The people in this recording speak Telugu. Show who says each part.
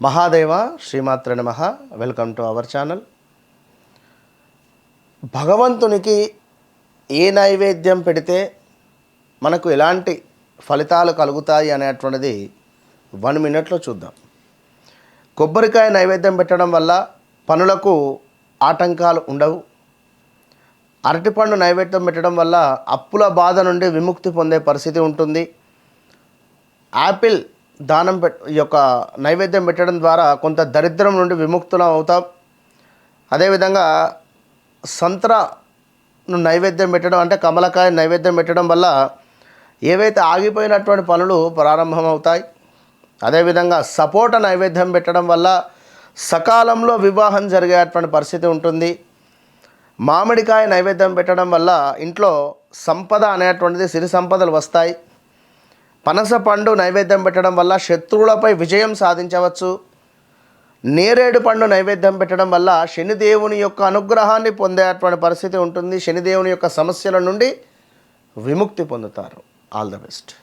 Speaker 1: మహాదేవ శ్రీమాత్రే నమః. Welcome to our channel. భగవంతునికి ఏ నైవేద్యం పెడితే మనకు ఎలాంటి ఫలితాలు కలుగుతాయి అనేటువంటిది 1 మినిట్లో చూద్దాం. కొబ్బరికాయ నైవేద్యం పెట్టడం వల్ల పనులకు ఆటంకాలు ఉండవు. అరటిపండు నైవేద్యం పెట్టడం వల్ల అప్పుల బాధ నుండి విముక్తి పొందే పరిస్థితి ఉంటుంది. యాపిల్ దానం యొక్క నైవేద్యం పెట్టడం ద్వారా కొంత దరిద్రం నుండి విముక్తులం అవుతాం. అదేవిధంగా సంత్రాను నైవేద్యం పెట్టడం అంటే కమలకాయ నైవేద్యం పెట్టడం వల్ల ఏవైతే ఆగిపోయినటువంటి పనులు ప్రారంభమవుతాయి. అదేవిధంగా సపోటా నైవేద్యం పెట్టడం వల్ల సకాలంలో వివాహం జరిగేటువంటి పరిస్థితి ఉంటుంది. మామిడికాయ నైవేద్యం పెట్టడం వల్ల ఇంట్లో సంపద అనేటువంటిది సిరి సంపదలు వస్తాయి. పనస పండు నైవేద్యం పెట్టడం వల్ల శత్రువులపై విజయం సాధించవచ్చు. నేరేడు పండు నైవేద్యం పెట్టడం వల్ల శనిదేవుని యొక్క అనుగ్రహాన్ని పొందేటువంటి పరిస్థితి ఉంటుంది. శనిదేవుని యొక్క సమస్యల నుండి విముక్తి పొందుతారు. All the best.